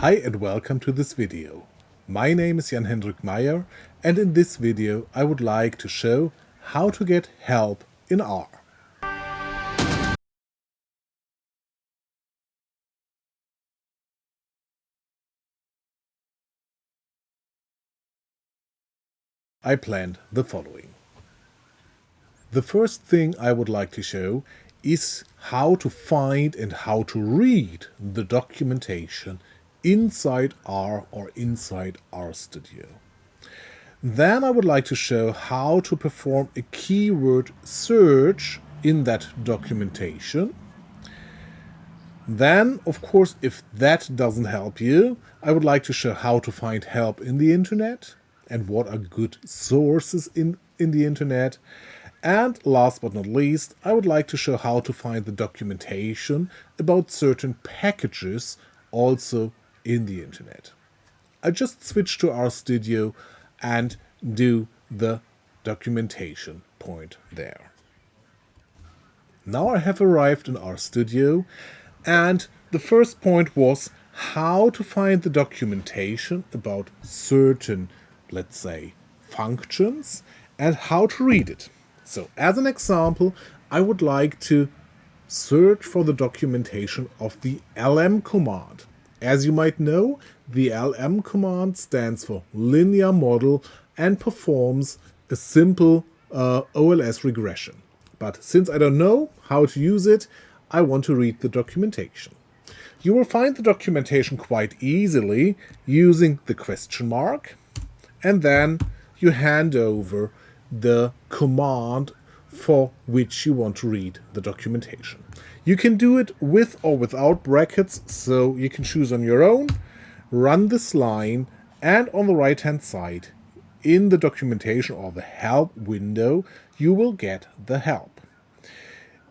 Hi and welcome to this video. My name is Jan-Hendrik and in this video I would like to show how to get help in R. I planned the following. The first thing I would like to show is how to find and how to read the documentation inside R or inside RStudio. Then I would like to show how to perform a keyword search in that documentation. Then, of course, if that doesn't help you, I would like to show how to find help in the internet and what are good sources in the internet. And last but not least, I would like to show how to find the documentation about certain packages also in the internet. I just switch to RStudio and do the documentation point there. Now I have arrived in RStudio, and the first point was how to find the documentation about certain, let's say, functions and how to read it. So as an example, I would like to search for the documentation of the lm command. As you might know, the lm command stands for linear model and performs a simple OLS regression. But since I don't know how to use it, I want to read the documentation. You will find the documentation quite easily using the question mark, and then you hand over the command for which you want to read the documentation. You can do it with or without brackets, so you can choose on your own, run this line, and on the right hand side in the documentation or the help window you will get the help.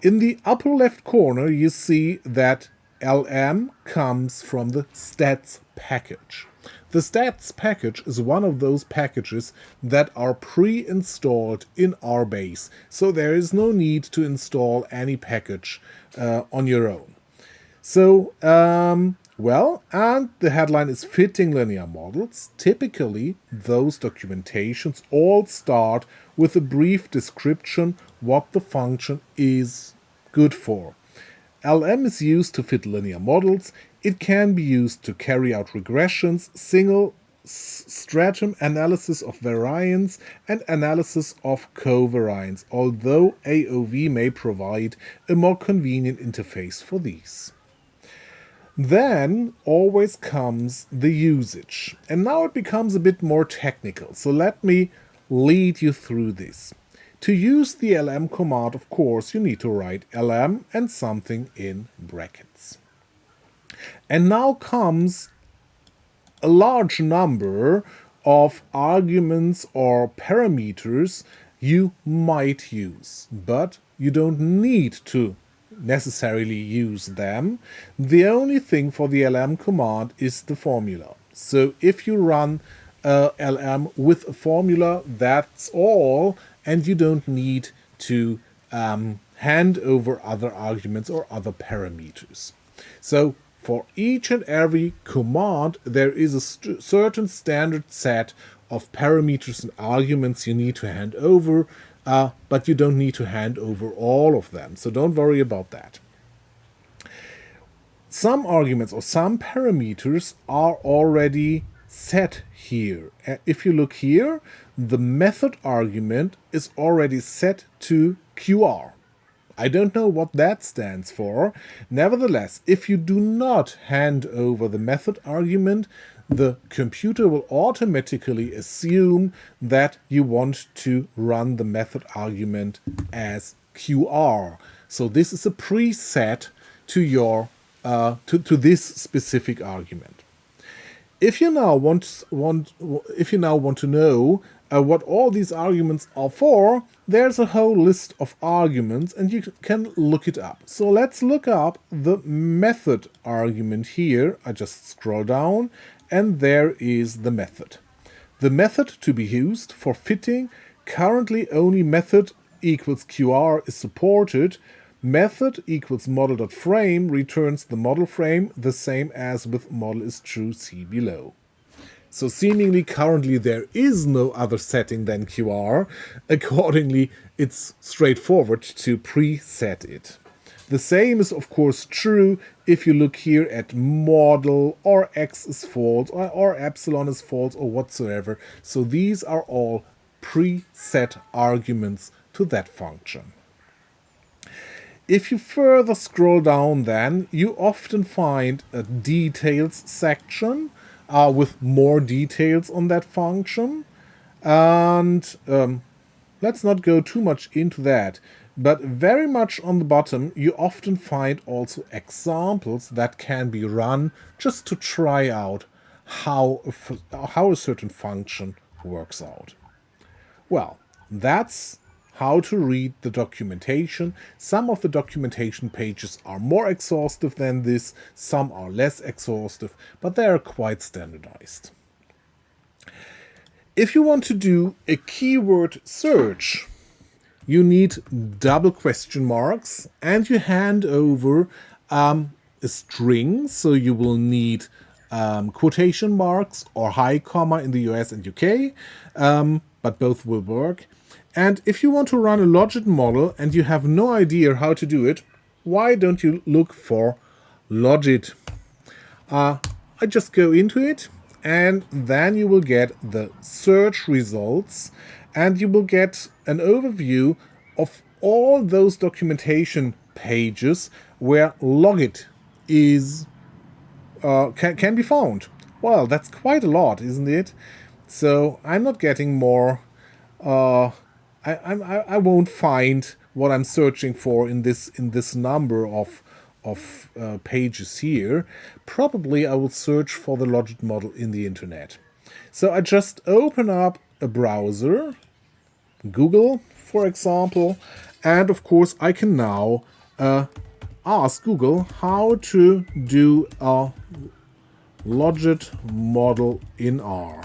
In the upper left corner you see that LM comes from the stats package. The stats package is one of those packages that are pre-installed in RBase, so there is no need to install any package on your own. So, and the headline is fitting linear models. Typically, those documentations all start with a brief description what the function is good for. LM is used to fit linear models. It can be used to carry out regressions, single stratum analysis of variance, and analysis of covariance, although AOV may provide a more convenient interface for these. Then always comes the usage, and now it becomes a bit more technical, so let me lead you through this. To use the lm command, of course, you need to write lm and something in brackets. And now comes a large number of arguments or parameters you might use, but you don't need to necessarily use them. The only thing for the lm command is the formula. So if you run lm with a formula, that's all, and you don't need to hand over other arguments or other parameters. So for each and every command, there is a certain standard set of parameters and arguments you need to hand over, but you don't need to hand over all of them, so don't worry about that. Some arguments or some parameters are already set here. If you look here, the method argument is already set to QR. I don't know what that stands for. Nevertheless, if you do not hand over the method argument, the computer will automatically assume that you want to run the method argument as QR. So this is a preset to your to this specific argument. If you now want to know what all these arguments are for, there's a whole list of arguments and you can look it up. So let's look up the method argument here. I just scroll down and there is the method. The method to be used for fitting, currently only method equals QR is supported. Method equals model.frame returns the model frame, the same as with model is true, see below. So seemingly currently there is no other setting than QR. Accordingly, it's straightforward to preset it. The same is of course true if you look here at model or x is false or epsilon is false or whatsoever. So these are all preset arguments to that function. If you further scroll down then, you often find a details section with more details on that function. And let's not go too much into that. But very much on the bottom, you often find also examples that can be run just to try out how a certain function works out. Well, that's how to read the documentation. Some of the documentation pages are more exhaustive than this, some are less exhaustive, but they are quite standardized. If you want to do a keyword search, you need double question marks and you hand over a string, so you will need quotation marks or high comma in the US and UK, but both will work. And if you want to run a logit model and you have no idea how to do it, why don't you look for logit? I just go into it and then you will get the search results and you will get an overview of all those documentation pages where logit is can be found. Well, that's quite a lot, isn't it? So I'm not getting more. I won't find what I'm searching for in this number of pages here. Probably I will search for the logit model in the internet. So I just open up a browser, Google, for example, and of course I can now ask Google how to do a logit model in R.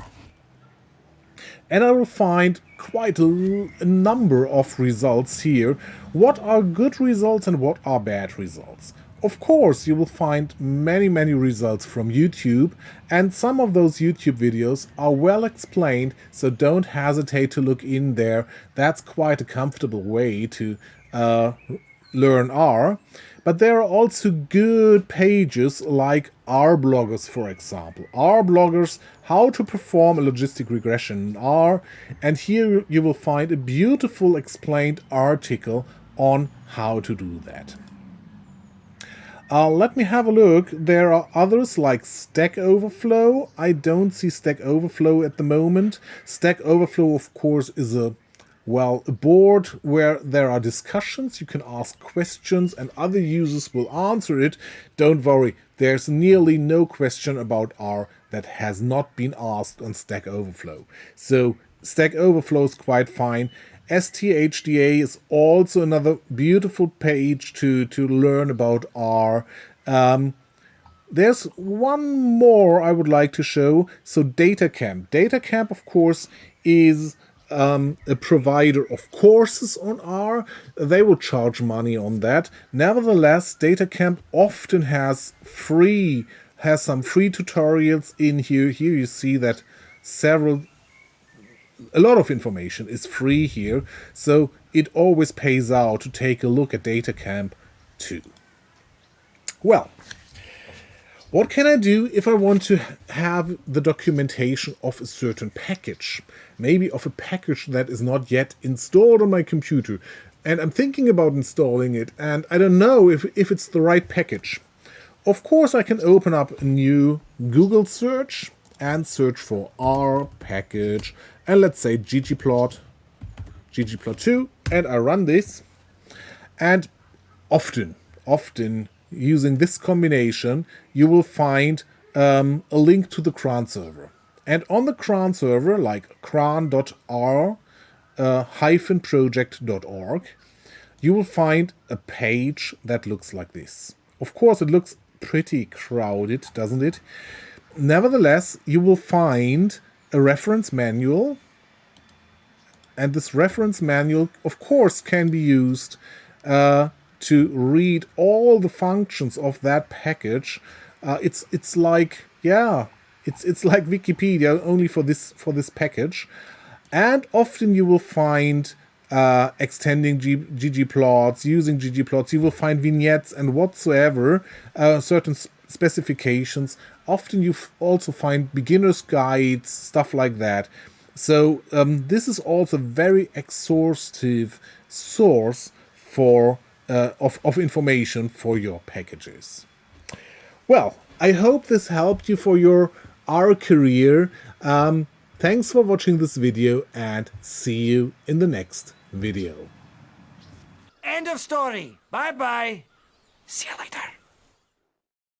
And I will find quite a number of results here. What are good results and what are bad results? Of course, you will find many results from YouTube, and some of those YouTube videos are well explained, so don't hesitate to look in there. That's quite a comfortable way to learn R. But there are also good pages like R bloggers, for example. R bloggers, how to perform a logistic regression in R. And here you will find a beautiful explained article on how to do that. Let me have a look. There are others like Stack Overflow. I don't see Stack Overflow at the moment. Stack Overflow, of course, is a board where there are discussions. You can ask questions and other users will answer it. Don't worry, there's nearly no question about R that has not been asked on Stack Overflow. So Stack Overflow is quite fine. STHDA is also another beautiful page to learn about R. There's one more I would like to show. So DataCamp. DataCamp, of course, is a provider of courses on R. They will charge money on that. Nevertheless, DataCamp often has some free tutorials in here. Here you see that a lot of information is free here, so it always pays out to take a look at DataCamp too. Well, what can I do if I want to have the documentation of a certain package? Maybe of a package that is not yet installed on my computer. And I'm thinking about installing it, and I don't know if it's the right package. Of course, I can open up a new Google search and search for R package. And let's say ggplot2, and I run this. And often using this combination, you will find a link to the cron server. And on the cron server, like cron.r-project.org, you will find a page that looks like this. Of course, it looks pretty crowded, doesn't it? Nevertheless, you will find a reference manual. And this reference manual, of course, can be used to read all the functions of that package. It's like, yeah, it's like Wikipedia only for this package. And often you will find extending ggplots, using ggplots. You will find vignettes and whatsoever, certain specifications. Often you also find beginner's guides, stuff like that. So this is also a very exhaustive source for of information for your packages. Well, I hope this helped you for your R career. Thanks for watching this video, and see you in the next video. End of story. Bye-bye. See you later.